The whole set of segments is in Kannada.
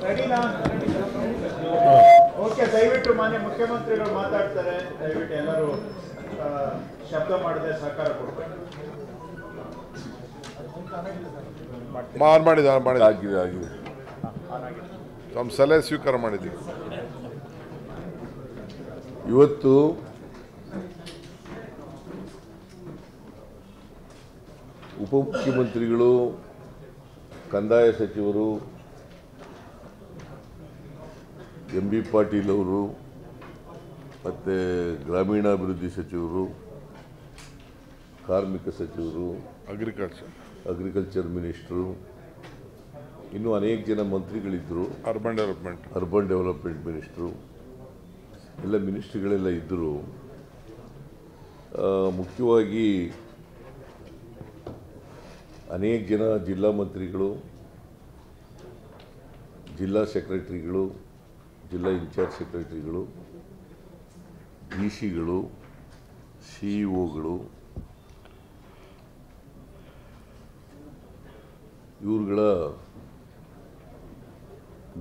ರೆಡಿನಾ? ಓಕೆ, ದಯವಿಟ್ಟು ಮಾನ್ಯ ಮುಖ್ಯಮಂತ್ರಿಗಳು ಮಾತಾಡ್ತಾರೆ. ದಯವಿಟ್ಟು ಎಲ್ಲರೂ ಶಬ್ದ ಮಾಡದೆ ಸಹಕಾರ ಕೊಡ್ತಾರೆ. ಆಗಿದೆ ತಮ್ಮ ಸಲಹೆ ಸ್ವೀಕಾರ ಮಾಡಿದ್ದೀವಿ. ಇವತ್ತು ಉಪಮುಖ್ಯಮಂತ್ರಿಗಳು, ಕಂದಾಯ ಸಚಿವರು ಎಂ.ಬಿ. ಪಾಟೀಲ್ ಅವರು ಮತ್ತು ಗ್ರಾಮೀಣಾಭಿವೃದ್ಧಿ ಸಚಿವರು, ಕಾರ್ಮಿಕ ಸಚಿವರು, ಅಗ್ರಿಕಲ್ಚರ್ ಮಿನಿಸ್ಟ್ರು, ಇನ್ನೂ ಅನೇಕ ಜನ ಮಂತ್ರಿಗಳಿದ್ದರು. ಅರ್ಬನ್ ಡೆವಲಪ್ಮೆಂಟ್ ಮಿನಿಸ್ಟ್ರು, ಎಲ್ಲ ಮಿನಿಸ್ಟ್ರಿಗಳೆಲ್ಲ ಇದ್ದರು. ಮುಖ್ಯವಾಗಿ ಅನೇಕ ಜನ ಜಿಲ್ಲಾ ಮಂತ್ರಿಗಳು, ಜಿಲ್ಲಾ ಸೆಕ್ರೆಟರಿಗಳು, ಜಿಲ್ಲಾ ಇನ್ಚಾರ್ಜ್ ಸೆಕ್ರೆಟರಿಗಳು, ಡಿ.ಸಿಗಳು, ಸಿ.ಇ.ಒಗಳು, ಇವ್ರುಗಳ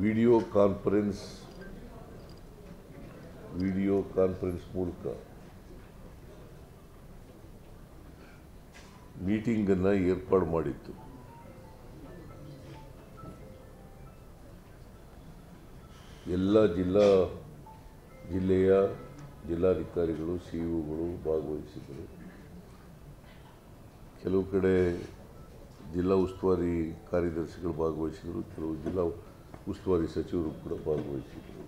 ವಿಡಿಯೋ ಕಾನ್ಫರೆನ್ಸ್ ಮೂಲಕ ಮೀಟಿಂಗನ್ನು ಏರ್ಪಾಡು ಮಾಡಿತ್ತು. ಎಲ್ಲ ಜಿಲ್ಲೆಯ ಜಿಲ್ಲಾಧಿಕಾರಿಗಳು, ಸಿ.ಇ.ಒಗಳು ಭಾಗವಹಿಸಿದರು. ಕೆಲವು ಕಡೆ ಜಿಲ್ಲಾ ಉಸ್ತುವಾರಿ ಕಾರ್ಯದರ್ಶಿಗಳು ಭಾಗವಹಿಸಿದರು, ಕೆಲವು ಜಿಲ್ಲಾ ಉಸ್ತುವಾರಿ ಸಚಿವರು ಕೂಡ ಭಾಗವಹಿಸಿದರು.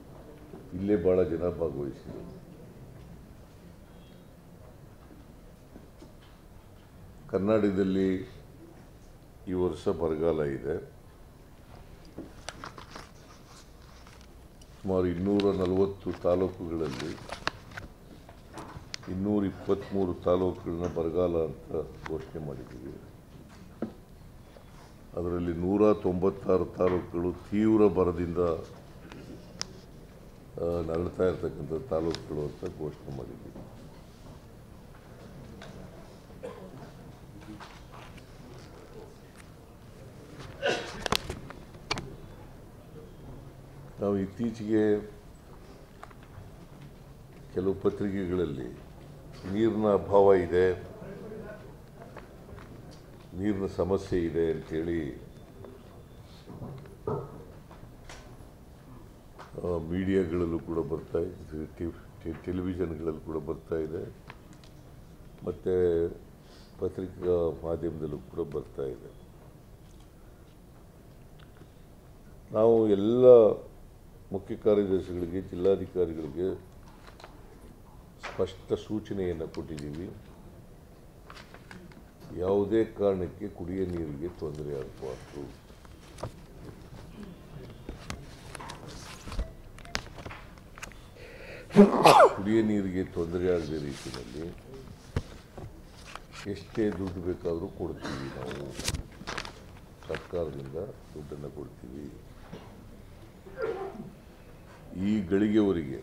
ಇಲ್ಲೇ ಭಾಳ ಜನ ಭಾಗವಹಿಸಿದರು. ಕರ್ನಾಟಕದಲ್ಲಿ ಈ ವರ್ಷ ಬರಗಾಲ ಇದೆ. ಸುಮಾರು 240 ತಾಲೂಕುಗಳಲ್ಲಿ 223 ತಾಲೂಕುಗಳನ್ನ ಬರಗಾಲ ಅಂತ ಘೋಷಣೆ ಮಾಡಿದ್ದೀವಿ. ಅದರಲ್ಲಿ 196 ತಾಲೂಕುಗಳು ತೀವ್ರ ಬರದಿಂದ ನರಳ್ತಾ ಇರ್ತಕ್ಕಂಥ ತಾಲೂಕುಗಳು ಅಂತ ಘೋಷಣೆ ಮಾಡಿದ್ದೀವಿ. ನಾವು ಇತ್ತೀಚೆಗೆ ಕೆಲವು ಪತ್ರಿಕೆಗಳಲ್ಲಿ ನೀರಿನ ಅಭಾವ ಇದೆ, ನೀರಿನ ಸಮಸ್ಯೆ ಇದೆ ಅಂತೇಳಿ ಮೀಡಿಯಾಗಳಲ್ಲೂ ಕೂಡ ಬರ್ತಾ ಇದೆ, ಟೆಲಿವಿಷನ್ಗಳಲ್ಲೂ ಕೂಡ ಬರ್ತಾ ಇದೆ, ಮತ್ತು ಪತ್ರಿಕಾ ಮಾಧ್ಯಮದಲ್ಲೂ ಕೂಡ ಬರ್ತಾ ಇದೆ. ನಾವು ಎಲ್ಲ ಮುಖ್ಯ ಕಾರ್ಯದರ್ಶಿಗಳಿಗೆ, ಜಿಲ್ಲಾಧಿಕಾರಿಗಳಿಗೆ ಸ್ಪಷ್ಟ ಸೂಚನೆಯನ್ನು ಕೊಟ್ಟಿದ್ದೀವಿ. ಯಾವುದೇ ಕಾರಣಕ್ಕೆ ಕುಡಿಯ ನೀರಿಗೆ ತೊಂದರೆ ಆಗಬಾರ್ದು. ಕುಡಿಯ ನೀರಿಗೆ ತೊಂದರೆ ಆಗದ ರೀತಿಯಲ್ಲಿ ಎಷ್ಟೇ ದುಡ್ಡು ಬೇಕಾದರೂ ಕೊಡ್ತೀವಿ. ನಾವು ಸರ್ಕಾರದಿಂದ ದುಡ್ಡನ್ನು ಕೊಡ್ತೀವಿ. ಈ ಗಳಿಗೆವರೆಗೆ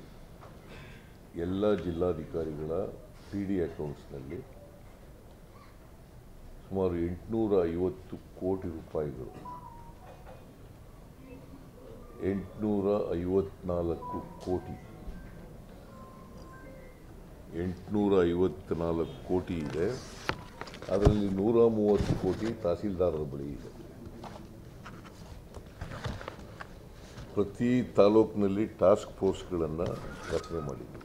ಎಲ್ಲ ಜಿಲ್ಲಾಧಿಕಾರಿಗಳ PD ಅಕೌಂಟ್ಸ್ನಲ್ಲಿ ಸುಮಾರು 850 ಕೋಟಿ ರೂಪಾಯಿಗಳು, 854 ಕೋಟಿ ಇದೆ. ಅದರಲ್ಲಿ 130 ಕೋಟಿ ತಹಸೀಲ್ದಾರರ ಬಳಿ ಇದೆ. ಪ್ರತಿ ತಾಲೂಕಿನಲ್ಲಿ ಟಾಸ್ಕ್ ಫೋರ್ಸ್ಗಳನ್ನು ರಚನೆ ಮಾಡಿದ್ದೀವಿ.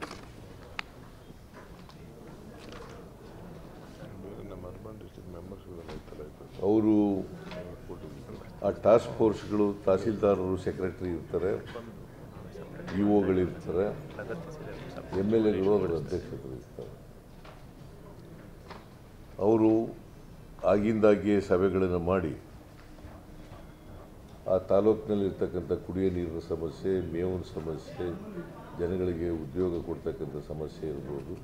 ಅವರು ಆ ಟಾಸ್ಕ್ ಫೋರ್ಸ್ಗಳು ತಹಸೀಲ್ದಾರರು, ಸೆಕ್ರೆಟರಿ ಇರ್ತಾರೆ, ಇಒಗಳಿರ್ತಾರೆ, MLAಗಳು ಅದರ ಅಧ್ಯಕ್ಷರು ಇರ್ತಾರೆ. ಅವರು ಆಗಿಂದಾಗೆ ಸಭೆಗಳನ್ನು ಮಾಡಿ ಆ ತಾಲೂಕಿನಲ್ಲಿರ್ತಕ್ಕಂಥ ಕುಡಿಯ ನೀರಿನ ಸಮಸ್ಯೆ, ಮೇವಿನ ಸಮಸ್ಯೆ, ಜನಗಳಿಗೆ ಉದ್ಯೋಗ ಕೊಡ್ತಕ್ಕಂಥ ಸಮಸ್ಯೆ ಇರ್ಬೋದು,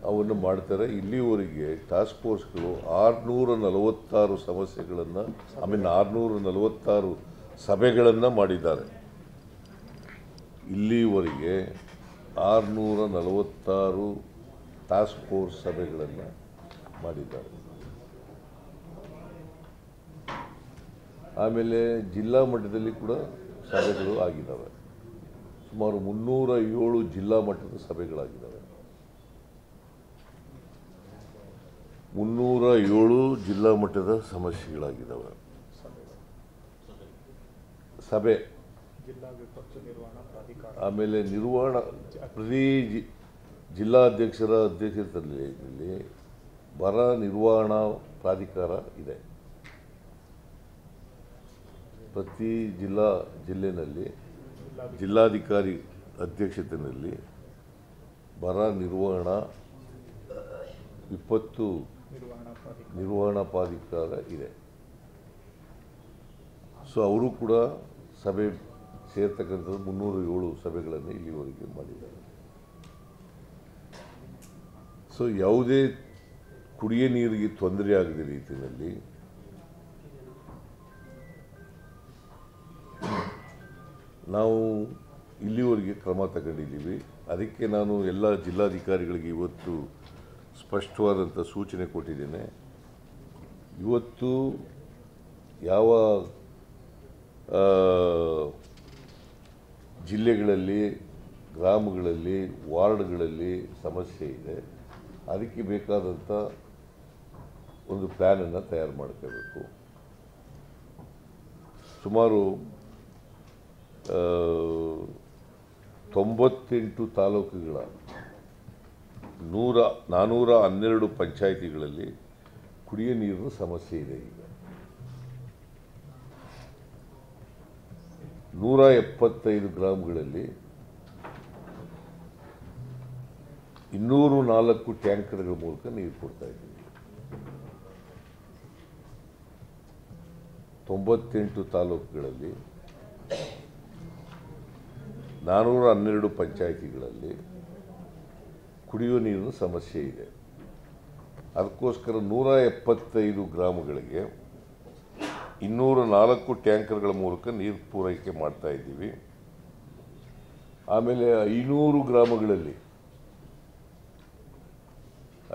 ಅವನ್ನು ಮಾಡ್ತಾರೆ. ಇಲ್ಲಿವರೆಗೆ ಟಾಸ್ಕ್ ಫೋರ್ಸ್ಗಳು 646 ಸಮಸ್ಯೆಗಳನ್ನು 646 ಸಭೆಗಳನ್ನು ಮಾಡಿದ್ದಾರೆ. ಇಲ್ಲಿವರೆಗೆ 646 ಟಾಸ್ಕ್ ಫೋರ್ಸ್ ಸಭೆಗಳನ್ನು ಮಾಡಿದ್ದಾರೆ. ಆಮೇಲೆ ಜಿಲ್ಲಾ ಮಟ್ಟದಲ್ಲಿ ಕೂಡ ಸಭೆಗಳು ಆಗಿದ್ದಾವೆ. ಸುಮಾರು 307 ಜಿಲ್ಲಾ ಮಟ್ಟದ ಸಭೆಗಳಾಗಿದ್ದಾವೆ. 307 ಜಿಲ್ಲಾ ಮಟ್ಟದ ಸಮಸ್ಯೆಗಳಾಗಿದ್ದಾವೆ. ಸಭೆ ಆಮೇಲೆ ಪ್ರತಿ ಜಿಲ್ಲಾಧ್ಯಕ್ಷರ ಅಧ್ಯಕ್ಷತೆಯಲ್ಲಿ ಬರ ನಿರ್ವಹಣಾ ಪ್ರಾಧಿಕಾರ ಇದೆ. ಪ್ರತಿ ಜಿಲ್ಲೆಯಲ್ಲಿ ಜಿಲ್ಲಾಧಿಕಾರಿ ಅಧ್ಯಕ್ಷತೆಯಲ್ಲಿ ಬರ ನಿರ್ವಹಣಾ ವಿಪತ್ತು ನಿರ್ವಹಣಾ ಪ್ರಾಧಿಕಾರ ಇದೆ. ಸೊ ಅವರು ಕೂಡ ಸಭೆ ಸೇರ್ತಕ್ಕಂಥದ್ದು 307 ಸಭೆಗಳನ್ನು ಇಲ್ಲಿವರೆಗೆ ಮಾಡಿದ್ದಾರೆ. ಸೊ ಯಾವುದೇ ಕುಡಿಯ ನೀರಿಗೆ ತೊಂದರೆ ಆಗದ ರೀತಿಯಲ್ಲಿ ನಾವು ಇಲ್ಲಿವರೆಗೆ ಕ್ರಮ ತಗೊಂಡಿದ್ದೀವಿ. ಅದಕ್ಕೆ ನಾನು ಎಲ್ಲ ಜಿಲ್ಲಾಧಿಕಾರಿಗಳಿಗೆ ಇವತ್ತು ಸ್ಪಷ್ಟವಾದಂಥ ಸೂಚನೆ ಕೊಟ್ಟಿದ್ದೇನೆ. ಇವತ್ತು ಯಾವ ಜಿಲ್ಲೆಗಳಲ್ಲಿ, ಗ್ರಾಮಗಳಲ್ಲಿ, ವಾರ್ಡ್ಗಳಲ್ಲಿ ಸಮಸ್ಯೆ ಇದೆ, ಅದಕ್ಕೆ ಬೇಕಾದಂಥ ಒಂದು ಪ್ಲ್ಯಾನನ್ನು ತಯಾರು ಮಾಡ್ಕೋಬೇಕು. ಸುಮಾರು 98 ತಾಲೂಕುಗಳ 412 ಪಂಚಾಯಿತಿಗಳಲ್ಲಿ ಕುಡಿಯ ನೀರಿನ ಸಮಸ್ಯೆ ಇದೆ. ಈಗ 175 ಗ್ರಾಮಗಳಲ್ಲಿ 204 ಟ್ಯಾಂಕರ್ಗಳ ಮೂಲಕ ನೀರು ಕೊಡ್ತಾ ಇದ್ದೀವಿ. 98 ತಾಲೂಕುಗಳಲ್ಲಿ 412 ಪಂಚಾಯಿತಿಗಳಲ್ಲಿ ಕುಡಿಯುವ ನೀರಿನ ಸಮಸ್ಯೆ ಇದೆ. ಅದಕ್ಕೋಸ್ಕರ 175 ಗ್ರಾಮಗಳಿಗೆ 204 ಟ್ಯಾಂಕರ್ಗಳ ಮೂಲಕ ನೀರು ಪೂರೈಕೆ ಮಾಡ್ತಾ ಇದ್ದೀವಿ. ಆಮೇಲೆ 500 ಗ್ರಾಮಗಳಲ್ಲಿ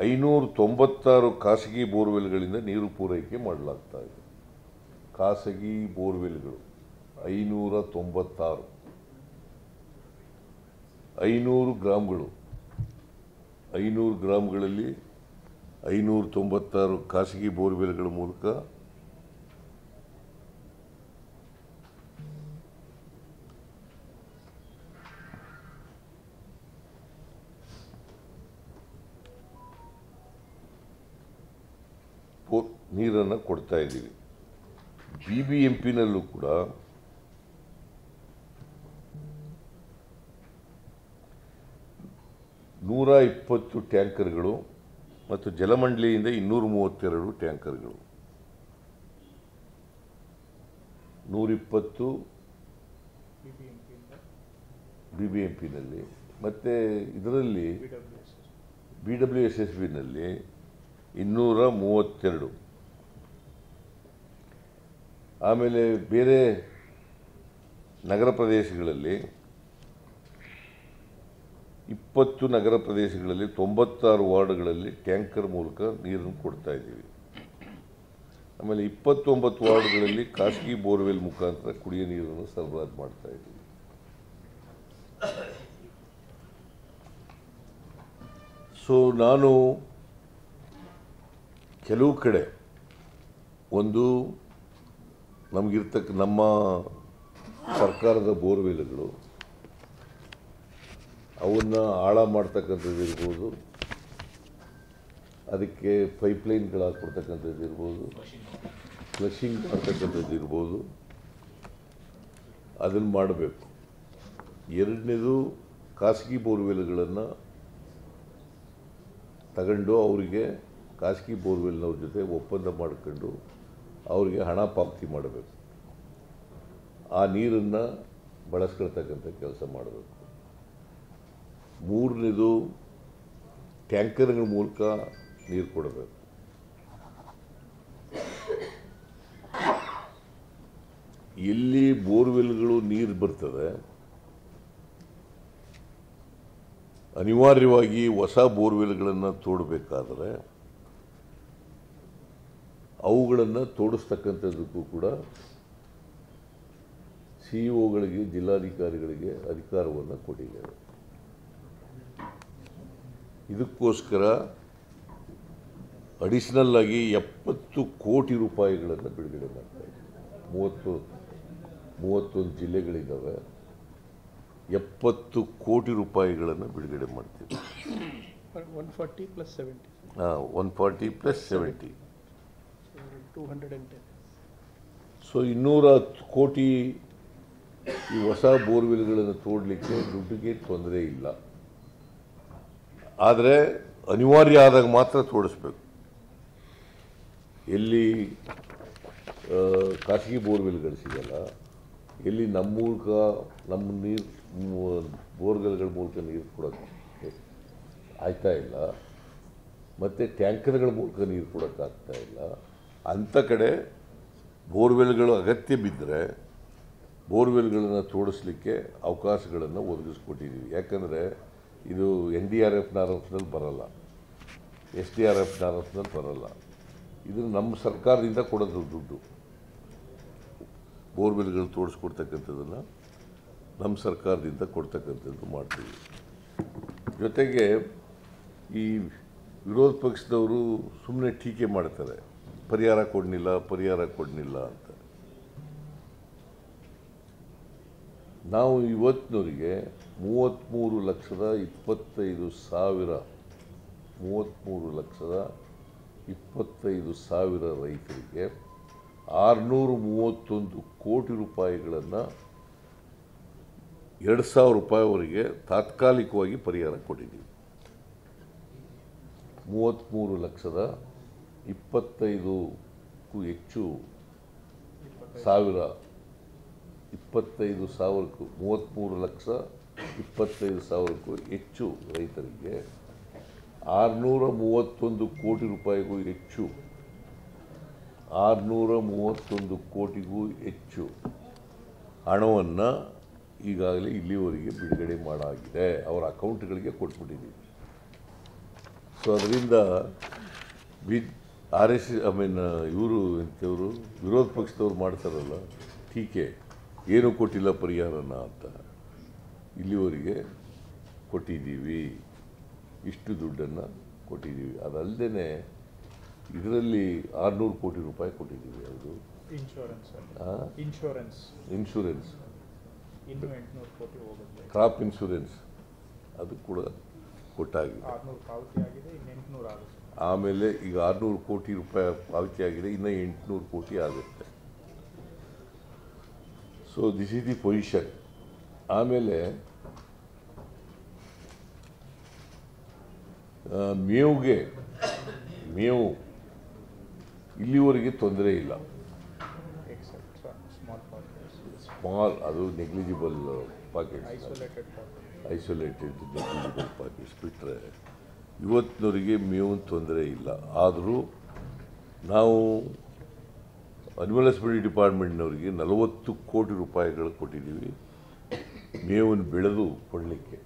596 ಖಾಸಗಿ ಬೋರ್ವೆಲ್ಗಳಿಂದ ನೀರು ಪೂರೈಕೆ ಮಾಡಲಾಗ್ತಾ ಇದೆ. ಖಾಸಗಿ ಬೋರ್ವೆಲ್ಗಳು 596, 500 ಗ್ರಾಮಗಳು, 500 ಗ್ರಾಮಗಳಲ್ಲಿ 596 ಖಾಸಗಿ ಬೋರ್ವೆಲ್ಗಳ ಮೂಲಕ ನೀರನ್ನು ಕೊಡ್ತಾ ಇದ್ದೀವಿ. BBMPನಲ್ಲೂ ಕೂಡ 120 ಟ್ಯಾಂಕರ್ಗಳು ಮತ್ತು ಜಲಮಂಡಳಿಯಿಂದ 232 ಟ್ಯಾಂಕರ್ಗಳು, 120 BBMPನಲ್ಲಿ ಮತ್ತು ಇದರಲ್ಲಿ BWSSBನಲ್ಲಿ 232. ಆಮೇಲೆ ಬೇರೆ ನಗರ ಪ್ರದೇಶಗಳಲ್ಲಿ 20 ನಗರ ಪ್ರದೇಶಗಳಲ್ಲಿ 96 ವಾರ್ಡ್ಗಳಲ್ಲಿ ಟ್ಯಾಂಕರ್ ಮೂಲಕ ನೀರನ್ನು ಕೊಡ್ತಾ ಇದ್ದೀವಿ. ಆಮೇಲೆ 29 ವಾರ್ಡ್ಗಳಲ್ಲಿ ಖಾಸಗಿ ಬೋರ್ವೆಲ್ ಮುಖಾಂತರ ಕುಡಿಯ ನೀರನ್ನು ಸರಬರಾಜು ಮಾಡ್ತಾ ಇದ್ದೀವಿ. ಸೊ ನಾನು ಕೆಲವು ಕಡೆ ಒಂದು ನಮ್ಮ ಸರ್ಕಾರದ ಬೋರ್ವೆಲ್ಗಳು ಅವನ್ನು ಆಳ ಮಾಡ್ತಕ್ಕಂಥದ್ದು ಇರ್ಬೋದು, ಅದಕ್ಕೆ ಪೈಪ್ಲೈನ್ಗಳು ಹಾಕ್ಕೊಡ್ತಕ್ಕಂಥದ್ದು ಇರ್ಬೋದು, ಫ್ಲಶಿಂಗ್ ಮಾಡ್ತಕ್ಕಂಥದ್ದು ಇರ್ಬೋದು, ಅದನ್ನು ಮಾಡಬೇಕು. ಎರಡನೇದು ಖಾಸಗಿ ಬೋರ್ವೆಲ್ಗಳನ್ನು ತಗೊಂಡು ಅವರಿಗೆ ಖಾಸಗಿ ಬೋರ್ವೆಲ್ನವ್ರ ಜೊತೆ ಒಪ್ಪಂದ ಮಾಡಿಕೊಂಡು ಅವರಿಗೆ ಹಣ ಪಾವತಿ ಮಾಡಬೇಕು. ಆ ನೀರನ್ನು ಬಳಸ್ಕೊಳ್ತಕ್ಕಂಥ ಕೆಲಸ ಮಾಡಬೇಕು. ಮೂರನೇದು ಟ್ಯಾಂಕರ್ಗಳ ಮೂಲಕ ನೀರು ಕೊಡಬೇಕು. ಎಲ್ಲಿ ಬೋರ್ವೆಲ್ಗಳು ನೀರು ಬರ್ತದೆ ಅನಿವಾರ್ಯವಾಗಿ ಹೊಸ ಬೋರ್ವೆಲ್ಗಳನ್ನು ತೋಡಬೇಕಾದ್ರೆ ಅವುಗಳನ್ನು ತೋಡಿಸ್ತಕ್ಕಂಥದ್ದಕ್ಕೂ ಕೂಡ ಸಿಇಒಗಳಿಗೆ, ಜಿಲ್ಲಾಧಿಕಾರಿಗಳಿಗೆ ಅಧಿಕಾರವನ್ನು ಕೊಟ್ಟಿದ್ದಾರೆ. ಇದಕ್ಕೋಸ್ಕರ ಅಡಿಷನಲ್ ಆಗಿ 70 ಕೋಟಿ ರೂಪಾಯಿಗಳನ್ನು ಬಿಡುಗಡೆ ಮಾಡ್ತಾ ಇದ್ದೀವಿ. 31 ಜಿಲ್ಲೆಗಳಿದ್ದಾವೆ. 70 ಕೋಟಿ ರೂಪಾಯಿಗಳನ್ನು ಬಿಡುಗಡೆ ಮಾಡ್ತೀವಿ. 140 plus 70. 140 plus 70. 210. ಸೊ 210 ಕೋಟಿ ಈ ಹೊಸ ಬೋರ್ವೆಲ್ಗಳನ್ನು ತೋಡಲಿಕ್ಕೆ ದುಡ್ಡಿಗೆ ತೊಂದರೆ ಇಲ್ಲ. ಆದರೆ ಅನಿವಾರ್ಯ ಆದಾಗ ಮಾತ್ರ ತೋಡಿಸ್ಬೇಕು. ಎಲ್ಲಿ ಖಾಸಗಿ ಬೋರ್ವೆಲ್ಗಳು ಸಿಗಲ್ಲ, ಎಲ್ಲಿ ನಮ್ಮ ಮೂಲಕ ನಮ್ಮ ನೀರು ಬೋರ್ವೆಲ್ಗಳ ಮೂಲಕ ನೀರು ಕೊಡೋಕ್ಕೆ ಆಗ್ತಾ ಇಲ್ಲ, ಮತ್ತು ಟ್ಯಾಂಕರ್ಗಳ ಮೂಲಕ ನೀರು ಕೊಡೋಕ್ಕಾಗ್ತಾ ಇಲ್ಲ, ಅಂಥ ಕಡೆ ಬೋರ್ವೆಲ್ಗಳು ಅಗತ್ಯ ಬಿದ್ದರೆ ಬೋರ್ವೆಲ್ಗಳನ್ನು ತೋಡಿಸ್ಲಿಕ್ಕೆ ಅವಕಾಶಗಳನ್ನು ಒದಗಿಸ್ಕೊಟ್ಟಿದ್ದೀವಿ. ಯಾಕಂದರೆ ಇದು NDRF ನಾರ್ಮ್ಸ್ನಲ್ಲಿ ಬರಲ್ಲ, SDRF ನಾರ್ಮ್ಸ್ನಲ್ಲಿ ಬರಲ್ಲ. ಇದು ನಮ್ಮ ಸರ್ಕಾರದಿಂದ ಕೊಡೋದು ದುಡ್ಡು. ಬೋರ್ವೆಲ್ಗಳು ತೋಡಿಸ್ಕೊಡ್ತಕ್ಕಂಥದ್ದನ್ನು ನಮ್ಮ ಸರ್ಕಾರದಿಂದ ಕೊಡ್ತಕ್ಕಂಥದ್ದು ಮಾಡ್ತೀವಿ. ಜೊತೆಗೆ ಈ ವಿರೋಧ ಪಕ್ಷದವರು ಸುಮ್ಮನೆ ಟೀಕೆ ಮಾಡ್ತಾರೆ, ಪರಿಹಾರ ಕೊಡಲಿಲ್ಲ ಅಂತ. ನಾವು ಇವತ್ತಿನವರಿಗೆ 33,25,000 ರೈತರಿಗೆ 631 ಕೋಟಿ ರೂಪಾಯಿಗಳನ್ನು 2,000 ರೂಪಾಯಿವರೆಗೆ ತಾತ್ಕಾಲಿಕವಾಗಿ ಪರಿಹಾರ ಕೊಟ್ಟಿದ್ದೀವಿ. 33,25,000ಕ್ಕೂ ಹೆಚ್ಚು 33,25,000ಕ್ಕೂ ಹೆಚ್ಚು ರೈತರಿಗೆ 631 ಕೋಟಿ ರೂಪಾಯಿಗೂ ಹೆಚ್ಚು 631 ಕೋಟಿಗೂ ಹೆಚ್ಚು ಹಣವನ್ನು ಈಗಾಗಲೇ ಇಲ್ಲಿವರೆಗೆ ಬಿಡುಗಡೆ ಮಾಡಾಗಿದೆ. ಅವರ ಅಕೌಂಟ್ಗಳಿಗೆ ಕೊಟ್ಬಿಟ್ಟಿದ್ದೀವಿ. ಸೊ ಅದರಿಂದ ಇವರು ಎಂಥವರು ವಿರೋಧ ಪಕ್ಷದವ್ರು ಮಾಡ್ತಾರಲ್ಲ ಟೀಕೆ, ಏನೂ ಕೊಟ್ಟಿಲ್ಲ ಪರಿಹಾರನ ಅಂತ. ಇಲ್ಲಿವರೆಗೆ ಕೊಟ್ಟಿದ್ದೀವಿ, ಇಷ್ಟು ದುಡ್ಡನ್ನು ಕೊಟ್ಟಿದ್ದೀವಿ. ಅದಲ್ಲದೆ ಇದರಲ್ಲಿ 600 ಕೋಟಿ ರೂಪಾಯಿ ಕೊಟ್ಟಿದ್ದೀವಿ. ಅದು ಇನ್ಶೂರೆನ್ಸ್ ಇನ್ನು 800 ಕೋಟಿ ಹೋಗುತ್ತೆ. ಕ್ರಾಪ್ ಇನ್ಶೂರೆನ್ಸ್ ಅದು ಕೂಡ ಕೊಟ್ಟಾಗಿದೆ. 600 ಪಾವತಿ ಆಗಿದೆ, ಇನ್ನು 800 ಆಗುತ್ತೆ. ಆಮೇಲೆ ಈಗ 600 ಕೋಟಿ ರೂಪಾಯಿ ಪಾವತಿ ಆಗಿದೆ, ಇನ್ನು 800 ಕೋಟಿ ಆಗುತ್ತೆ. So this is the position. ಆಮೇಲೆ ಮೇವು ಇಲ್ಲಿವರೆಗೆ ತೊಂದರೆ ಇಲ್ಲ. ಸ್ಮಾಲ್, ಅದು negligible pockets, isolated negligible pockets ಬಿಟ್ಟರೆ ಇವತ್ತಿನವರಿಗೆ ಮೇವಿನ ತೊಂದರೆ ಇಲ್ಲ. ಆದರೂ ನಾವು ಅನಿಮಲ್ ಹಸ್ಬೆಂಡ್ರಿ ಡಿಪಾರ್ಟ್ಮೆಂಟ್ನವರಿಗೆ 40 ಕೋಟಿ ರೂಪಾಯಿಗಳು ಕೊಟ್ಟಿದ್ದೀವಿ ಮೇವನ್ನು ಬೆಳೆದು ಕೊಡಲಿಕ್ಕೆ.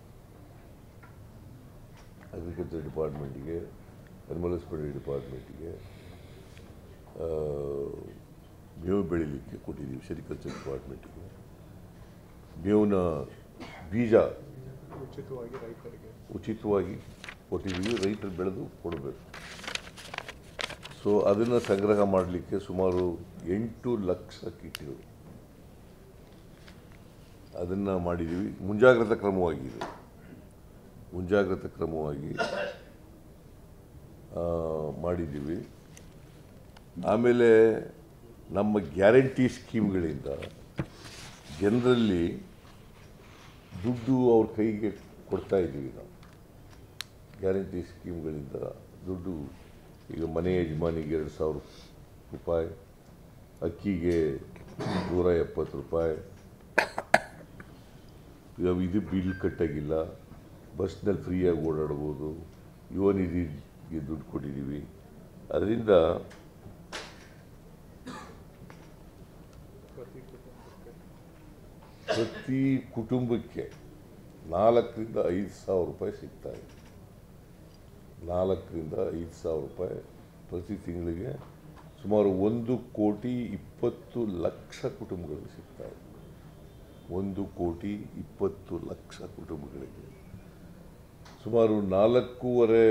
ಅಗ್ರಿಕಲ್ಚರ್ ಡಿಪಾರ್ಟ್ಮೆಂಟಿಗೆ, ಅನಿಮಲ್ ಹಸ್ಬೆಂಡ್ರಿ ಡಿಪಾರ್ಟ್ಮೆಂಟಿಗೆ ಮೇವು ಬೆಳೀಲಿಕ್ಕೆ ಕೊಟ್ಟಿದ್ದೀವಿ. ಸೆರಿಕಲ್ಚರ್ ಡಿಪಾರ್ಟ್ಮೆಂಟಿಗೆ ಮೇವಿನ ಬೀಜ ಉಚಿತವಾಗಿ ಕೊಟ್ಟಿದ್ದೀವಿ. ರೈತರು ಬೆಳೆದು ಕೊಡಬೇಕು. ಸೊ ಅದನ್ನು ಸಂಗ್ರಹ ಮಾಡಲಿಕ್ಕೆ ಸುಮಾರು 8 ಲಕ್ಷ ಕಿಟ್ಗಳು ಅದನ್ನು ಮಾಡಿದ್ದೀವಿ. ಮುಂಜಾಗ್ರತಾ ಕ್ರಮವಾಗಿ ಮಾಡಿದ್ದೀವಿ. ಆಮೇಲೆ ನಮ್ಮ ಗ್ಯಾರಂಟಿ ಸ್ಕೀಮ್ಗಳಿಂದ ಜನರಲ್ಲಿ ದುಡ್ಡು ಅವ್ರ ಕೈಗೆ ಕೊಡ್ತಾ ಇದ್ದೀವಿ. ನಾವು ಗ್ಯಾರಂಟಿ ಸ್ಕೀಮ್ಗಳಿಂದ ದುಡ್ಡು, ಈಗ ಮನೆ ಯಜಮಾನಿಗೆ 2,000 ರೂಪಾಯಿ, ಅಕ್ಕಿಗೆ 170 ರೂಪಾಯಿ, ಇದು ಬಿಲ್ ಕಟ್ಟಾಗಿಲ್ಲ, ಬಸ್ನಲ್ಲಿ ಫ್ರೀಯಾಗಿ ಓಡಾಡ್ಬೋದು, ಯುವ ನಿಧಿಗೆ ದುಡ್ಡು ಕೊಟ್ಟಿದ್ದೀವಿ. ಅದರಿಂದ ಪ್ರತಿ ಕುಟುಂಬಕ್ಕೆ 4,000 ರಿಂದ 5,000 ರೂಪಾಯಿ ಸಿಗ್ತಾಯಿದೆ. 4,000 ರಿಂದ 5,000 ರೂಪಾಯಿ ಪ್ರತಿ ತಿಂಗಳಿಗೆ ಸುಮಾರು 1,20,00,000 ಕುಟುಂಬಗಳಿಗೆ ಸಿಗ್ತಾಯಿದೆ. 1,20,00,000 ಕುಟುಂಬಗಳಿಗೆ ಸುಮಾರು 4.5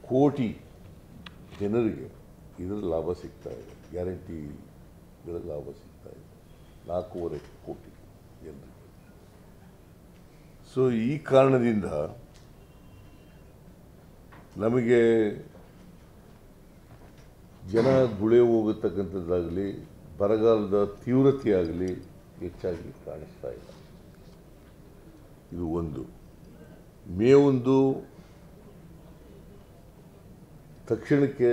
ಕೋಟಿ ಜನರಿಗೆ ಇದರ ಲಾಭ ಸಿಗ್ತಾ ಇದೆ. ಗ್ಯಾರಂಟಿ ಇದರ ಲಾಭ ಸಿಗ್ತಾ ಇದೆ 4.5 ಕೋಟಿ ಜನರಿಗೆ. ಸೊ ಈ ಕಾರಣದಿಂದ ನಮಗೆ ಜನ ಗುಳೆ ಹೋಗತಕ್ಕಂಥದ್ದಾಗಲಿ ಬರಗಾಲದ ತೀವ್ರತೆಯಾಗಲಿ ಹೆಚ್ಚಾಗಿ ಕಾಣಿಸ್ತಾ ಇಲ್ಲ. ಇದು ಒಂದು. ಮೇವೊಂದು ತಕ್ಷಣಕ್ಕೆ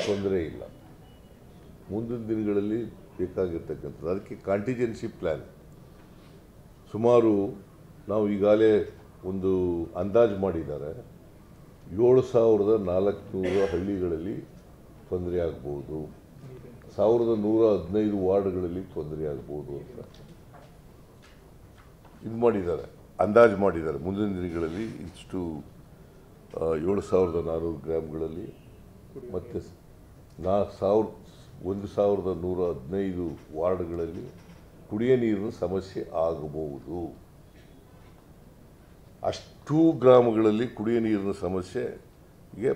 ತೊಂದರೆ ಇಲ್ಲ, ಮುಂದಿನ ದಿನಗಳಲ್ಲಿ ಬೇಕಾಗಿರ್ತಕ್ಕಂಥದ್ದು. ಅದಕ್ಕೆ ಕಾಂಟಿಜೆನ್ಸಿ ಪ್ಲ್ಯಾನ್ ಸುಮಾರು ನಾವು ಈಗಾಗಲೇ ಒಂದು ಅಂದಾಜು ಮಾಡಿದ್ದಾರೆ. 7,400 ಹಳ್ಳಿಗಳಲ್ಲಿ ತೊಂದರೆ ಆಗ್ಬೋದು, 1,115 ವಾರ್ಡ್ಗಳಲ್ಲಿ ತೊಂದರೆ ಆಗ್ಬೋದು ಅಂತ ಇದು ಮಾಡಿದ್ದಾರೆ, ಅಂದಾಜು ಮಾಡಿದ್ದಾರೆ. ಮುಂದಿನ ದಿನಗಳಲ್ಲಿ ಇಷ್ಟು 7,400 ಗ್ರಾಮಗಳಲ್ಲಿ ಮತ್ತು 1,115 ವಾರ್ಡ್ಗಳಲ್ಲಿ ಕುಡಿಯ ನೀರಿನ ಸಮಸ್ಯೆ ಆಗಬಹುದು. ಅಷ್ಟು ಗ್ರಾಮಗಳಲ್ಲಿ ಕುಡಿಯ ನೀರಿನ ಸಮಸ್ಯೆಗೆ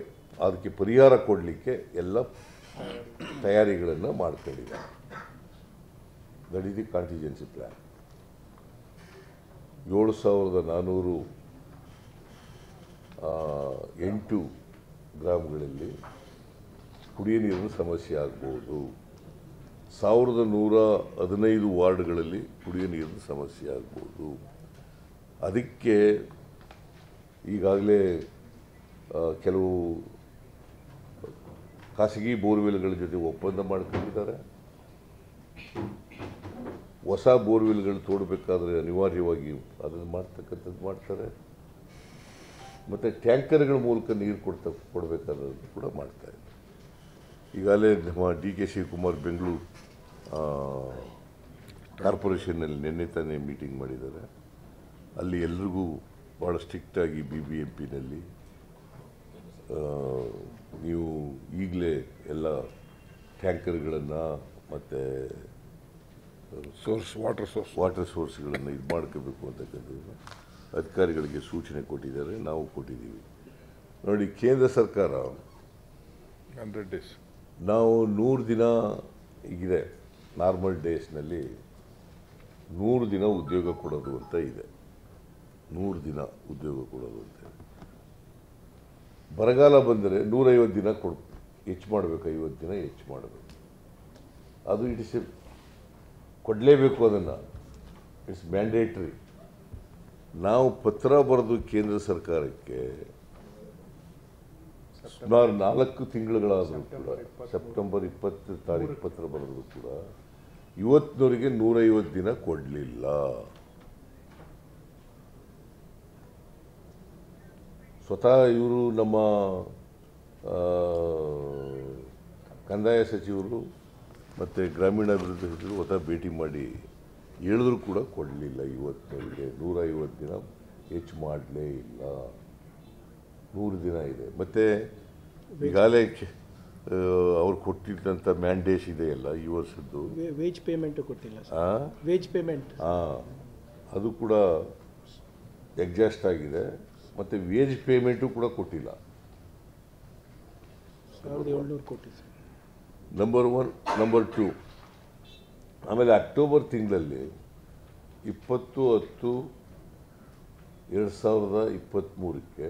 ಅದಕ್ಕೆ ಪರಿಹಾರ ಕೊಡಲಿಕ್ಕೆ ಎಲ್ಲ ತಯಾರಿಗಳನ್ನು ಮಾಡ್ಕೊಂಡಿದ್ದಾರೆ. That is the contingency plan. 7,408 ಗ್ರಾಮಗಳಲ್ಲಿ ಕುಡಿಯ ನೀರಿನ ಸಮಸ್ಯೆ ಆಗ್ಬೋದು, 1,115 ವಾರ್ಡ್ಗಳಲ್ಲಿ ಕುಡಿಯ ನೀರಿನ ಸಮಸ್ಯೆ ಆಗ್ಬೋದು. ಅದಕ್ಕೆ ಈಗಾಗಲೇ ಕೆಲವು ಖಾಸಗಿ ಬೋರ್ವೆಲ್ಗಳ ಜೊತೆ ಒಪ್ಪಂದ ಮಾಡ್ಕೊಂಡಿದ್ದಾರೆ. ಹೊಸ ಬೋರ್ವೆಲ್ಗಳು ತೋಡಬೇಕಾದ್ರೆ ಅನಿವಾರ್ಯವಾಗಿ ಅದನ್ನು ಮಾಡ್ತಕ್ಕಂಥದ್ದು ಮಾಡ್ತಾರೆ. ಮತ್ತು ಟ್ಯಾಂಕರ್ಗಳ ಮೂಲಕ ನೀರು ಕೊಡಬೇಕಾದ್ರದ್ದು ಕೂಡ ಮಾಡ್ತಾರೆ. ಈಗಾಗಲೇ ನಮ್ಮ ಡಿ ಕೆ ಶಿವಕುಮಾರ್ ಬೆಂಗಳೂರು ಕಾರ್ಪೊರೇಷನ್ನಲ್ಲಿ ನಿನ್ನೆ ತಾನೇ ಮೀಟಿಂಗ್ ಮಾಡಿದ್ದಾರೆ. ಅಲ್ಲಿ ಎಲ್ರಿಗೂ ಭಾಳ ಸ್ಟ್ರಿಕ್ಟಾಗಿ BBMPನಲ್ಲಿ ನೀವು ಈಗಲೇ ಎಲ್ಲ ಟ್ಯಾಂಕರ್ಗಳನ್ನು ಮತ್ತು ವಾಟರ್ ಸೋರ್ಸ್ಗಳನ್ನು ಇದು ಮಾಡ್ಕೋಬೇಕು ಅಂತಕ್ಕಂಥದ್ದು ಅಧಿಕಾರಿಗಳಿಗೆ ಸೂಚನೆ ಕೊಟ್ಟಿದ್ದಾರೆ, ನಾವು ಕೊಟ್ಟಿದ್ದೀವಿ. ನೋಡಿ, ಕೇಂದ್ರ ಸರ್ಕಾರ 100 ಡೇಸ್ ನಾವು 100 ದಿನ ಈಗಿದೆ, ನಾರ್ಮಲ್ ಡೇಸ್ನಲ್ಲಿ 100 ದಿನ ಉದ್ಯೋಗ ಕೊಡೋದು ಅಂತ ಇದೆ. 100 ದಿನ ಉದ್ಯೋಗ ಕೊಡೋದು ಅಂತ. ಬರಗಾಲ ಬಂದರೆ 150 ದಿನ ಹೆಚ್ಚು ಮಾಡಬೇಕು, 50 ದಿನ ಹೆಚ್ಚು ಮಾಡಬೇಕು. ಅದು ಕೊಡಲೇಬೇಕು, ಅದನ್ನು ಇಟ್ಸ್ ಮ್ಯಾಂಡೇಟ್ರಿ. ನಾವು ಪತ್ರ ಬರೆದು ಕೇಂದ್ರ ಸರ್ಕಾರಕ್ಕೆ ಸುಮಾರು 4 ತಿಂಗಳುಗಳಾದರೂ ಕೂಡ, ಸೆಪ್ಟೆಂಬರ್ 20 ತಾರೀಕು ಪತ್ರ ಬರೆದ್ರು ಕೂಡ ಇವತ್ತಿನವರೆಗೆ 150 ದಿನ ಕೊಡಲಿಲ್ಲ. ಸ್ವತಃ ಇವರು ನಮ್ಮ ಕಂದಾಯ ಸಚಿವರು ಮತ್ತು ಗ್ರಾಮೀಣಾಭಿವೃದ್ಧಿ ಸಚಿವರು ಸ್ವತಃ ಭೇಟಿ ಮಾಡಿ ಹೇಳಿದ್ರು ಕೂಡ ಕೊಡಲಿಲ್ಲ. ಇವತ್ತಿನವರೆಗೆ 150 ದಿನ ಹೆಚ್ಚು ಮಾಡಲೇ ಇಲ್ಲ. 100 ದಿನ ಇದೆ. ಮತ್ತು ಈಗಾಗಲೇ ಅವ್ರು ಕೊಟ್ಟಿದ್ದಂಥ ಮ್ಯಾಂಡೇಟ್ ಇದೆಯಲ್ಲ ಈ ವರ್ಷದ್ದು, ವೇಜ್ ಪೇಮೆಂಟು ಕೊಟ್ಟಿಲ್ಲ ಸರ್. ವೇಜ್ ಪೇಮೆಂಟ್ ಅದು ಕೂಡ ಎಕ್ಸಾಸ್ಟ್ ಆಗಿದೆ. ಮತ್ತು ವೇಜ್ ಪೇಮೆಂಟು ಕೂಡ ಕೊಟ್ಟಿಲ್ಲ. 1,700 ಕೋಟಿ ಸರ್. ನಂಬರ್ 1. ನಂಬರ್ 2, ಆಮೇಲೆ ಅಕ್ಟೋಬರ್ ತಿಂಗಳಲ್ಲಿ 20/10/2023ಕ್ಕೆ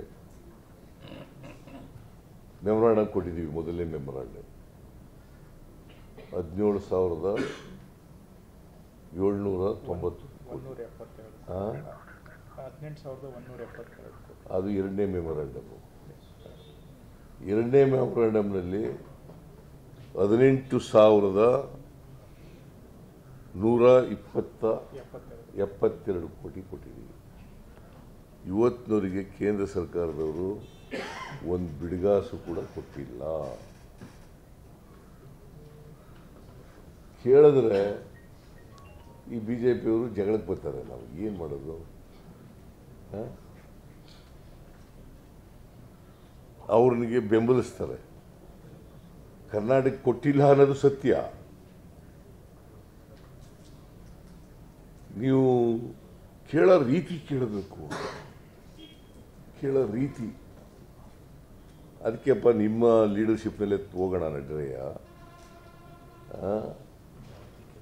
ಮೆಮೊರಾಂಡಮ್ ಕೊಟ್ಟಿದ್ದೀವಿ. ಮೊದಲನೇ ಮೆಮೊರಾಂಡಮ್ 17,790 ಅದು ಎರಡನೇ ಮೆಮೊರಾಂಡಮ್. ಎರಡನೇ ಮೆಮೊರಾಂಡಮ್ನಲ್ಲಿ 18,172 ಕೋಟಿ ಕೊಟ್ಟಿದ್ದೀವಿ. ಇವತ್ತಿನವರೆಗೆ ಕೇಂದ್ರ ಸರ್ಕಾರದವರು ಒಂದು ಬಿಡಿಗಾಸು ಕೂಡ ಕೊಟ್ಟಿಲ್ಲ. ಕೇಳಿದ್ರೆ ಈ BJPಯವರು ಜಗಳಕ್ಕೆ ಬರ್ತಾರೆ. ನಾವು ಏನು ಮಾಡೋದು? ಅವ್ರನಿಗೆ ಬೆಂಬಲಿಸ್ತಾರೆ. ಕರ್ನಾಟಕ ಕೊಟ್ಟಿಲ್ಲ ಅನ್ನೋದು ಸತ್ಯ. ನೀವು ಕೇಳೋ ರೀತಿ ಕೇಳಬೇಕು, ಕೇಳೋ ರೀತಿ. ಅದಕ್ಕೆಪ್ಪ ನಿಮ್ಮ ಲೀಡರ್ಶಿಪ್ನಲ್ಲೇ ಹೋಗೋಣ ನಡ್ರಯ್ಯ.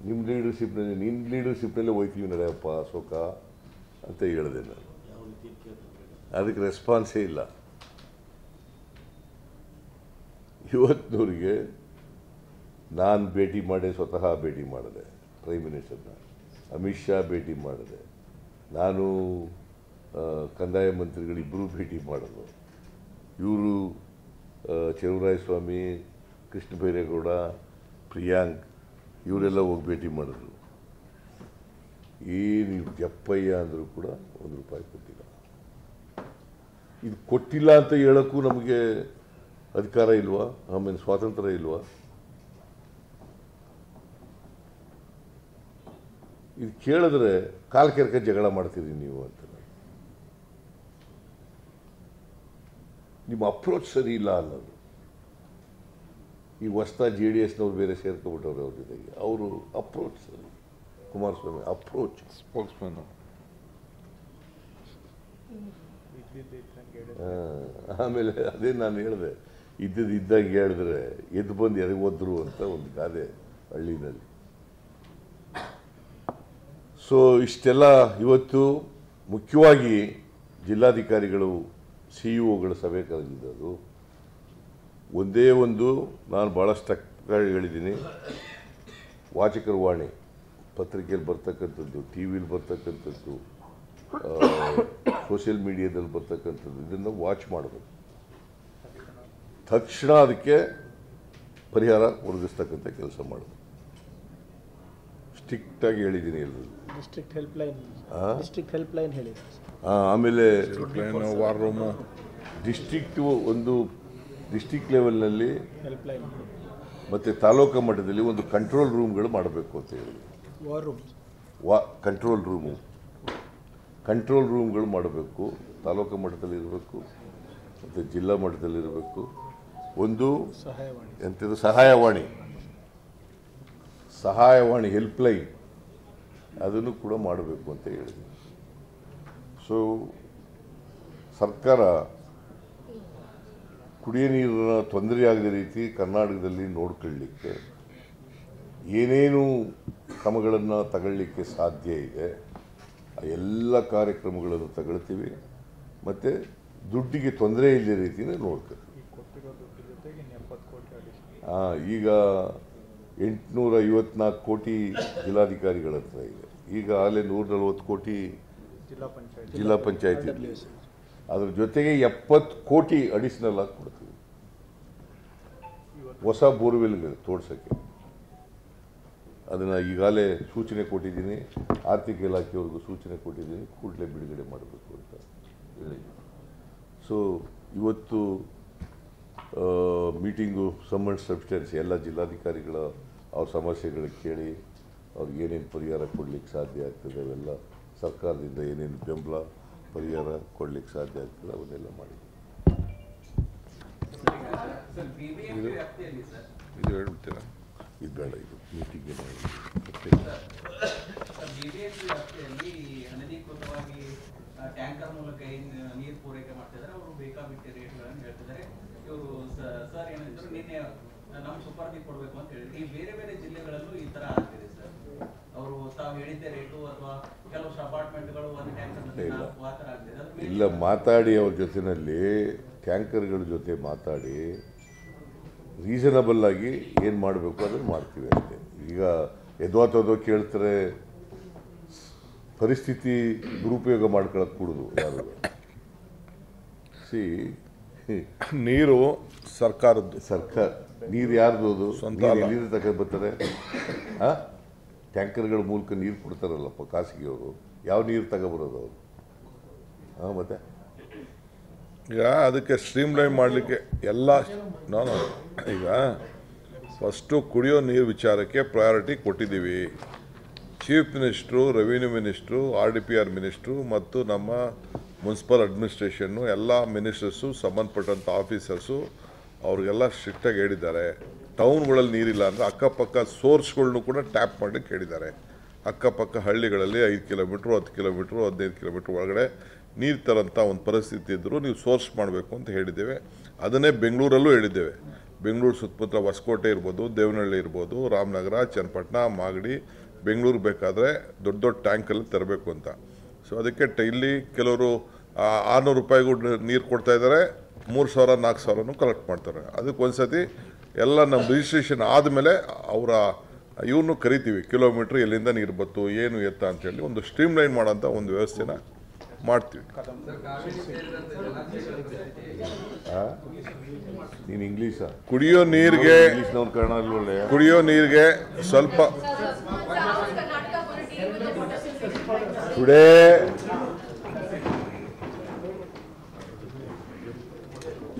ನಿಮ್ಮ ಲೀಡರ್ಶಿಪ್ನಲ್ಲಿ ನಿನ್ನ ಲೀಡರ್ಶಿಪ್ನಲ್ಲೇ ಹೋಯ್ತೀವಿ ನಡೆಯಪ್ಪ ಅಶೋಕ ಅಂತ ಹೇಳಿದೆ ನಾನು. ಅದಕ್ಕೆ ರೆಸ್ಪಾನ್ಸೇ ಇಲ್ಲ. ಇವತ್ತಿನವರಿಗೆ ನಾನು ಭೇಟಿ ಮಾಡಿ, ಸ್ವತಃ ಭೇಟಿ ಮಾಡಿದೆ ಪ್ರೈಮ್ ಮಿನಿಸ್ಟರ್ನ, ಅಮಿತ್ ಶಾ ಭೇಟಿ ಮಾಡಿದೆ, ನಾನು ಕಂದಾಯ ಮಂತ್ರಿಗಳಿಬ್ಬರೂ ಭೇಟಿ ಮಾಡಿದ್ರು, ಇವರು ಚಲುವರಾಯಸ್ವಾಮಿ, ಕೃಷ್ಣ ಬೈರೇಗೌಡ, ಪ್ರಿಯಾಂಕ್ ಇವರೆಲ್ಲ ಹೋಗಿ ಭೇಟಿ ಮಾಡಿದ್ರು. ಏನು ಜಪ್ಪಯ್ಯ ಅಂದರೂ ಕೂಡ ₹1 ಕೊಟ್ಟಿಲ್ಲ. ಇದು ಕೊಟ್ಟಿಲ್ಲ ಅಂತ ಹೇಳೋಕ್ಕೂ ನಮಗೆ ಅಧಿಕಾರ ಇಲ್ವಾ? ಆಮೇಲೆ ಸ್ವಾತಂತ್ರ್ಯ ಇಲ್ವಾ? ಇದು ಕೇಳಿದ್ರೆ ಕಾಲು ಕೆರಕ ಜಗಳ ಮಾಡ್ತೀರಿ ನೀವು ಅಂತ. ನಿಮ್ಮ ಅಪ್ರೋಚ್ ಸರಿ ಇಲ್ಲ ಅನ್ನೋದು. ಈ ಹೊಸ್ತಾ JDSನವ್ರು ಬೇರೆ ಸೇರ್ಕೊಬಿಟ್ಟವ್ರೆ ಅವ್ರ ಜೊತೆಗೆ. ಅವರು ಅಪ್ರೋಚ್ ಸರಿ, ಕುಮಾರಸ್ವಾಮಿ ಅಪ್ರೋಚ್ ಸ್ಪೋಕ್ಸ್ಮನ್. ಆಮೇಲೆ ಅದೇ ನಾನು ಹೇಳಿದೆ, ಇದ್ದಾಗ ಹೇಳಿದ್ರೆ ಎದ್ದು ಬಂದು ಎದಗೆ ಹೋದ್ರು ಅಂತ ಒಂದು ಗಾದೆ ಹಳ್ಳಿನಲ್ಲಿ. ಸೊ ಇಷ್ಟೆಲ್ಲ ಇವತ್ತು ಮುಖ್ಯವಾಗಿ ಜಿಲ್ಲಾಧಿಕಾರಿಗಳು CEO ಸಭೆ ಕರೆದಿದ್ದು ಒಂದೇ ಒಂದು. ನಾನು ಭಾಳಷ್ಟು ಹೇಳಿದ್ದೀನಿ, ವಾಚಕರ ವಾಣಿ ಪತ್ರಿಕೆಯಲ್ಲಿ ಬರ್ತಕ್ಕಂಥದ್ದು, TV ಬರ್ತಕ್ಕಂಥದ್ದು, ಸೋಷಿಯಲ್ ಮೀಡಿಯಾದಲ್ಲಿ ಬರ್ತಕ್ಕಂಥದ್ದು, ಇದನ್ನು ವಾಚ್ ಮಾಡಬೇಕು. ತಕ್ಷಣ ಅದಕ್ಕೆ ಪರಿಹಾರ ಒದಗಿಸ್ತಕ್ಕಂಥ ಕೆಲಸ ಮಾಡಬೇಕು. ಸ್ಟ್ರಿಕ್ಟಾಗಿ ಹೇಳಿದ್ದೀನಿ ಎಲ್ಲರೂ. ಡಿಸ್ಟ್ರಿಕ್ಟ್ ಹೆಲ್ಪ್ಲೈನ್ ಹೇಳಿದೆ. ಆಮೇಲೆ ವಾರ್ ರೂಮು, ಡಿಸ್ಟ್ರಿಕ್ಟ್ ಲೆವೆಲ್ನಲ್ಲಿ ಹೆಲ್ಪ್ಲೈನ್ ಮತ್ತು ತಾಲೂಕು ಮಟ್ಟದಲ್ಲಿ ಒಂದು ಕಂಟ್ರೋಲ್ ರೂಮ್ಗಳು ಮಾಡಬೇಕು ಅಂತ ಹೇಳಿ. ವಾರ್ ರೂಮ್ ಕಂಟ್ರೋಲ್ ರೂಮ್ಗಳು ಮಾಡಬೇಕು. ತಾಲೂಕು ಮಟ್ಟದಲ್ಲಿ ಇರಬೇಕು ಮತ್ತು ಜಿಲ್ಲಾ ಮಟ್ಟದಲ್ಲಿ ಇರಬೇಕು. ಒಂದು ಎಂಥದ್ದು ಸಹಾಯವಾಣಿ ಹೆಲ್ಪ್ಲೈನ್, ಅದನ್ನು ಕೂಡ ಮಾಡಬೇಕು ಅಂತ ಹೇಳಿದೆ. ಸೊ ಸರ್ಕಾರ ಕುಡಿಯೋ ನೀರಿನ ತೊಂದರೆ ಆಗದ ರೀತಿ ಕರ್ನಾಟಕದಲ್ಲಿ ನೋಡ್ಕೊಳ್ಳಲಿಕ್ಕೆ ಏನೇನು ಕ್ರಮಗಳನ್ನು ತಗೊಳ್ಳಿಕ್ಕೆ ಸಾಧ್ಯ ಇದೆ ಆ ಎಲ್ಲ ಕಾರ್ಯಕ್ರಮಗಳನ್ನು ತಗೊಳ್ತೀವಿ. ಮತ್ತು ದುಡ್ಡಿಗೆ ತೊಂದರೆ ಇಲ್ಲದ ರೀತಿಯೇ ನೋಡ್ಕೊಳ್ತೀವಿ. ಈಗ 854 ಕೋಟಿ ಜಿಲ್ಲಾಧಿಕಾರಿಗಳ ಹತ್ರ ಇದೆ. ಈಗ ಆಗಲೇ 140 ಕೋಟಿ ಜಿಲ್ಲಾ ಪಂಚಾಯತಿ. ಅದ್ರ ಜೊತೆಗೆ 70 ಕೋಟಿ ಅಡಿಷನಲ್ ಆಗಿ ಕೊಡ್ತೀವಿ ಹೊಸ ಬೋರ್ವೆಲ್ಗಳು ತೋಡ್ಸೋಕ್ಕೆ. ಅದನ್ನು ಈಗಾಗಲೇ ಸೂಚನೆ ಕೊಟ್ಟಿದ್ದೀನಿ, ಆರ್ಥಿಕ ಇಲಾಖೆಯವ್ರಿಗೂ ಸೂಚನೆ ಕೊಟ್ಟಿದ್ದೀನಿ, ಕೂಡಲೇ ಬಿಡುಗಡೆ ಮಾಡಬೇಕು ಅಂತ ಹೇಳಿ. ಸೊ ಇವತ್ತು ಮೀಟಿಂಗು ಸಮ್ಮಂಡ್ ಸಬ್ಸ್ಟೆನ್ಸ್ ಎಲ್ಲ ಜಿಲ್ಲಾಧಿಕಾರಿಗಳ ಅವ್ರ ಸಮಸ್ಯೆಗಳಿಗೆ ಕೇಳಿ ಅವ್ರಿಗೆ ಏನೇನು ಪರಿಹಾರ ಕೊಡಲಿಕ್ಕೆ ಸಾಧ್ಯ ಆಗ್ತದೆ, ಅವೆಲ್ಲ ಸರ್ಕಾರದಿಂದ ಏನೇನು ಬೆಂಬಲ ಪರಿಹಾರ ಕೊಡಲಿಕ್ಕೆ ಸಾಧ್ಯ ಆಗ್ತದೆ ಅವನ್ನೆಲ್ಲ ಮಾಡಿ. ಇದು ಹೇಳ್ಬಿಡ್ತೀರಾ? ಇದು ಬೇಡ, ಇದು ಮೀಟಿಂಗ್ಗೆ ಮಾಡಿ. ಅನಧಿಕೃತವಾಗಿ ಟ್ಯಾಂಕರ್ ಮೂಲಕ ನೀರು ಪೂರೈಕೆ ಮಾಡ್ತಿದ್ದಾರೆ. ಅವರು ಬೇಕಾಬಿಟ್ಟಿ ರೇಟ್ಗಳನ್ನು ಹೇಳ್ತಿದ್ದಾರೆ. ಇವರು ಸರ್ ಏನಂತಾರೆ, ನಿನ್ನೆ ನಮ್ಮ ಸುಪರ್ದಿ ಕೊಡಬೇಕು ಅಂತ ಹೇಳಿದ್ರು. ಈ ಬೇರೆ ಬೇರೆ ಜಿಲ್ಲೆಗಳಲ್ಲೂ ಈ ತರ ಆಗ್ತಿದೆ ಸರ್. ಅವರು ತಾವು ಹೇಳಿದ್ದೆ ರೇಟು ಅಥವಾ ಕೆಲವು ಅಪಾರ್ಟ್ಮೆಂಟ್ಗಳು ಒಂದು ಟ್ಯಾಂಕರ್ ಇಲ್ಲ ಮಾತಾಡಿ ಅವ್ರ ಜೊತೆಯಲ್ಲಿ ಟ್ಯಾಂಕರ್ಗಳ ಜೊತೆ ಮಾತಾಡಿ ರೀಸನಬಲ್ ಆಗಿ ಏನು ಮಾಡಬೇಕು ಅದನ್ನು ಮಾಡ್ತೀವಿ ಅಷ್ಟೇ. ಈಗ ಎದ್ವಾತೋದೋ ಕೇಳ್ತಾರೆ, ಪರಿಸ್ಥಿತಿ ದುರುಪಯೋಗ ಮಾಡ್ಕೊಳ್ಳೋದು ಕೂಡುದು ಯಾರು. ನೀರು ಸರ್ಕಾರದ್ದು. ನೀರು ಯಾರ್ದು? ನೀರು ತಗೊಂಡು ಬರ್ತಾರೆ. ಟ್ಯಾಂಕರ್ಗಳ ಮೂಲಕ ನೀರು ಕೊಡ್ತಾರಲ್ಲಪ್ಪ ಖಾಸಗಿಯವರು. ಯಾವ ನೀರು ತಗೊಬರೋದು ಅವರು? ಮತ್ತೆ ಈಗ ಅದಕ್ಕೆ ಸ್ಟ್ರೀಮ್ಲೈನ್ ಮಾಡಲಿಕ್ಕೆ ಎಲ್ಲ ನಾನು ಈಗ ಫಸ್ಟು ಕುಡಿಯೋ ನೀರು ವಿಚಾರಕ್ಕೆ ಪ್ರಯಾರಿಟಿ ಕೊಟ್ಟಿದ್ದೀವಿ. Chief minister, revenue minister, RDPR minister ಮತ್ತು ನಮ್ಮ ಮುನ್ಸಿಪಲ್ ಅಡ್ಮಿನಿಸ್ಟ್ರೇಷನ್ನು ಎಲ್ಲ ಮಿನಿಸ್ಟರ್ಸು, ಸಂಬಂಧಪಟ್ಟಂಥ ಆಫೀಸರ್ಸು ಅವ್ರಿಗೆಲ್ಲ ಸ್ಟ್ರಿಕ್ಟಾಗಿ ಹೇಳಿದ್ದಾರೆ. ಟೌನ್ಗಳಲ್ಲಿ ನೀರಿಲ್ಲ ಅಂದರೆ ಅಕ್ಕಪಕ್ಕ ಸೋರ್ಸ್ಗಳ್ನು ಕೂಡ ಟ್ಯಾಪ್ ಮಾಡಲಿಕ್ಕೆ ಹೇಳಿದ್ದಾರೆ. ಅಕ್ಕಪಕ್ಕ ಹಳ್ಳಿಗಳಲ್ಲಿ 5 ಕಿಲೋಮೀಟ್ರು 10 ಕಿಲೋಮೀಟ್ರು 15 ಕಿಲೋಮೀಟ್ರ್ ಒಳಗಡೆ ನೀರು ತರೋಂಥ ಒಂದು ಪರಿಸ್ಥಿತಿ ಇದ್ದರೂ ನೀವು ಸೋರ್ಸ್ ಮಾಡಬೇಕು ಅಂತ ಹೇಳಿದ್ದೇವೆ. ಅದನ್ನೇ ಬೆಂಗಳೂರಲ್ಲೂ ಹೇಳಿದ್ದೇವೆ. ಬೆಂಗಳೂರು ಸುತ್ತಮುತ್ತ ಹೊಸಕೋಟೆ ಇರ್ಬೋದು, ದೇವನಹಳ್ಳಿ ಇರ್ಬೋದು, ರಾಮನಗರ, ಚನ್ನಪಟ್ಟಣ, ಮಾಗಡಿ, ಬೆಂಗಳೂರು ಬೇಕಾದರೆ ದೊಡ್ಡ ದೊಡ್ಡ ಟ್ಯಾಂಕಲ್ಲಿ ತರಬೇಕು ಅಂತ. ಸೊ ಅದಕ್ಕೆ ಇಲ್ಲಿ ಕೆಲವರು 600 ರೂಪಾಯಿಗೂ ನೀರು ಕೊಡ್ತಾ ಇದ್ದಾರೆ, 3000 4000 ಕಲೆಕ್ಟ್ ಮಾಡ್ತಾರೆ. ಅದಕ್ಕೆ ಒಂದ್ಸತಿ ಎಲ್ಲ ನಮ್ಮ ರಿಜಿಸ್ಟ್ರೇಷನ್ ಆದಮೇಲೆ ಅವರ ಇವ್ರನ್ನೂ ಕರಿತೀವಿ, ಕಿಲೋಮೀಟ್ರ್ ಎಲ್ಲಿಂದ ನೀರು ಬತ್ತು ಏನು ಎತ್ತ ಅಂತೇಳಿ ಒಂದು ಸ್ಟ್ರೀಮ್ಲೈನ್ ಮಾಡೋಂಥ ಒಂದು ವ್ಯವಸ್ಥೆನ ಮಾಡ್ತೀವಿ. ನೀನು ಇಂಗ್ಲೀಷಾ? ಕುಡಿಯೋ ನೀರಿಗೆ ಇಂಗ್ಲೀಷ್ನವ್ರು ಕನ್ನಡ ಒಳ್ಳೆ ಕುಡಿಯೋ ನೀರಿಗೆ ಸ್ವಲ್ಪ today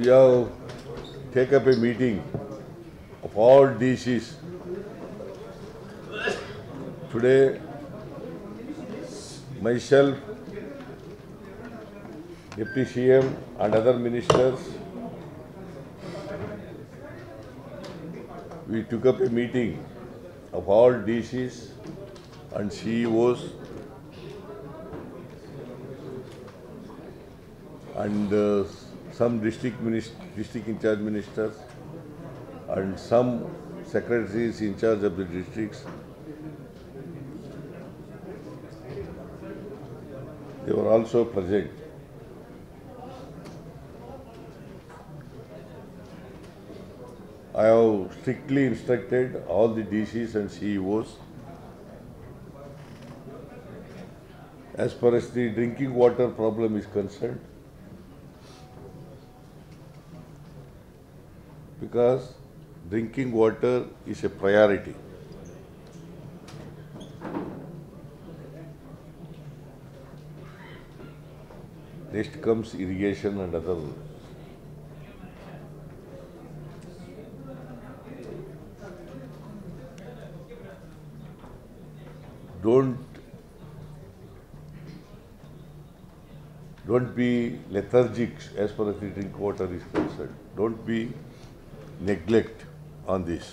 you have take up a meeting of all DCs. Today, myself, Deputy CM and other ministers, we took up a meeting of all DCs and CEOs and some district in charge ministers and some secretaries in charge of the districts. They were also present. I have strictly instructed all the DCs and CEOs as far as the drinking water problem is concerned, because drinking water is a priority. Next comes irrigation and other. Don't be lethargic as far as the drinking water is concerned. Don't be neglect on this.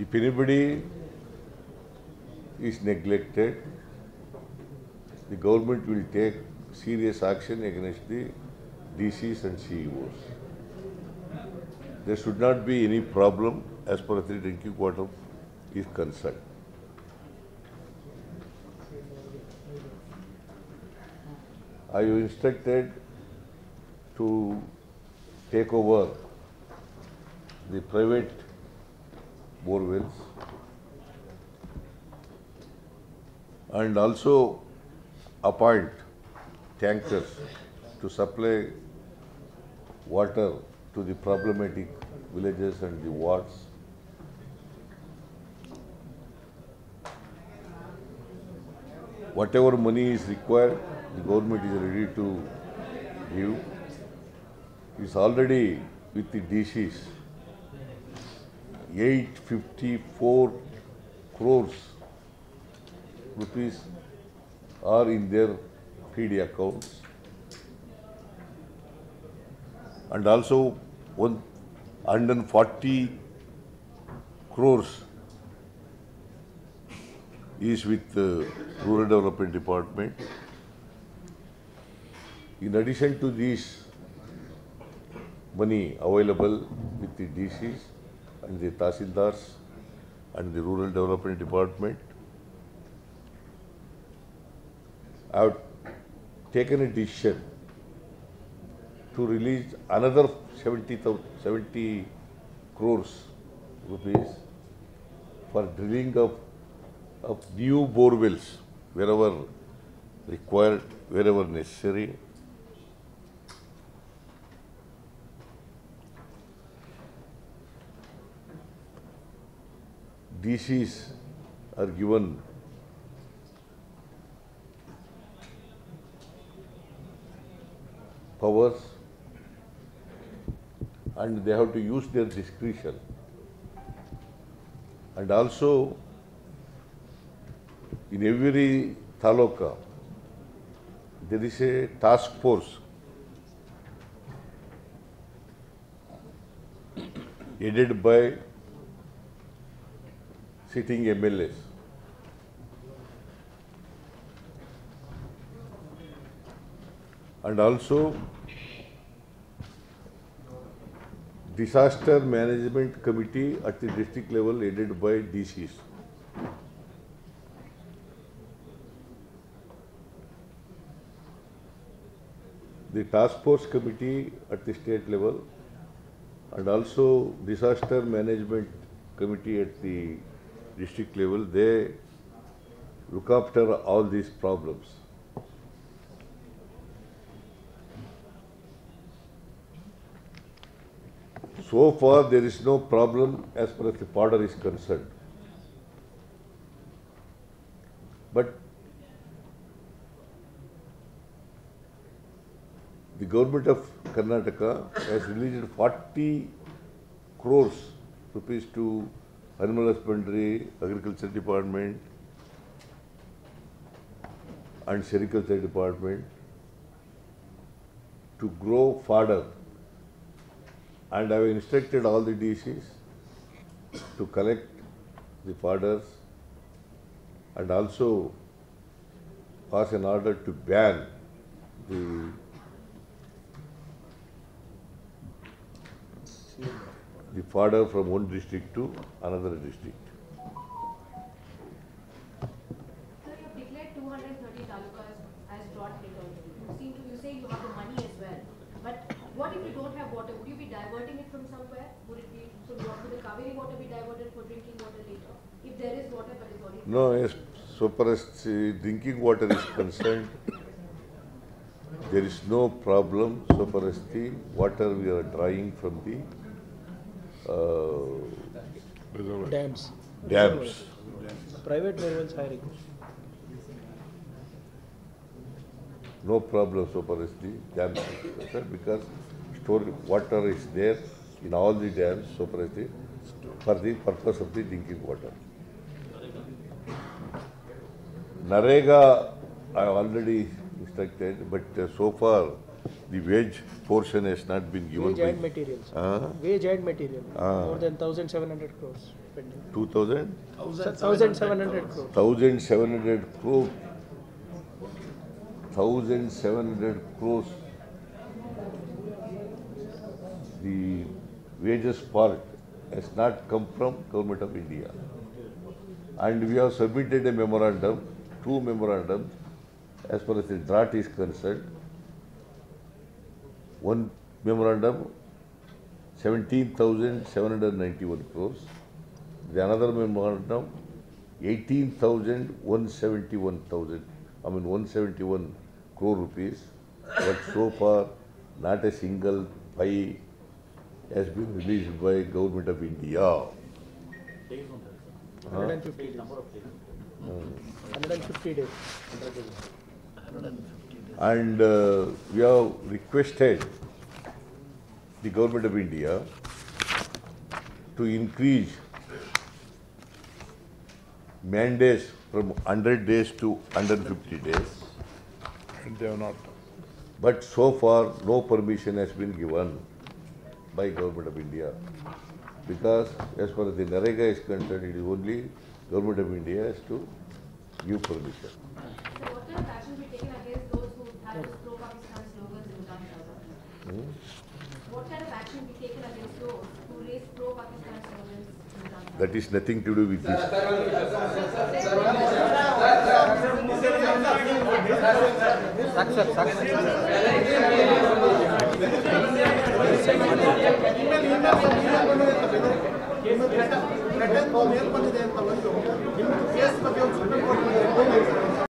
If anybody is neglected, the government will take serious action against the DCs and CEOs. There should not be any problem as far as the drinking water is concerned. I have instructed to take over the private borewells and also appoint tankers to supply water to the problematic villages and the wards. Whatever money is required, the government is ready to give. It's already with the DCs, 854 crores rupees are in their PD accounts, and also 140 crores is with the Rural Development Department. In addition to this money available with the DCs and the Tahsildars and the Rural Development Department, I have taken a decision to release another 70 crores rupees for drilling of new borewells wherever required, wherever necessary. DCs are given powers and they have to use their discretion. And also in every taluka there is a task force headed by sitting MLAs. And also disaster management committee at the district level headed by DCs. The task force committee at the state level and also disaster management committee at the district level, they look after all these problems. So far, there is no problem as far as the border is concerned. But the government of Karnataka has released 40 crores rupees to Animal Husbandry, Agriculture Department and Sericulture Department to grow fodder. And I have instructed all the DCs to collect the fodders and also pass an order to ban the fodder from one district to another district. Sir, you have declared 230 talukas as drought hit. You say you have the money as well. But what if you don't have water? Would you be diverting it from somewhere? Would it be from would the Kaveri water be diverted for drinking water later? If there is water but it's already No, as so far as drinking water is concerned, there is no problem so far as the water we are drawing from the Dams. dams. Private no one's hiring. No problem so far as the dams is concerned because water is there in all the dams so far as for the purpose of the drinking water. Narega, I have already instructed, but so far the wage portion has not been given. Wage and materials. Wage and material. More than 1,700 crores pending. 2,000? 1,700 crores. 1,700 crores. 1,700 crores. The wages part has not come from Government of India. And we have submitted a memorandum, 2 memorandums, as far as the drought is concerned. One memorandum, 17,791 crores. The another memorandum, 171 crore rupees. But so far, not a single pie has been released by Government of India. 150 days. 150 days. And we have requested the Government of India to increase mandates from 100 days to 150 days. And they have not. But so far, no permission has been given by Government of India. Because as far as the Narega is concerned, it is only Government of India has to give permission. So what kind of action will be taken against those who have those pro-Pakistan slogans in Udam Plaza? What kind of action will be taken against those who raise pro-Pakistan slogans in Udam Plaza? That is nothing to do with this. ಮೇಲ್ ಬಂದಿದೆ ಅಂತ ಒಂದು ನಿಮ್ಮ ಕೇಸ್ ಬಗ್ಗೆ ಒಂದು ಸುಪ್ರೀಂ ಕೋರ್ಟ್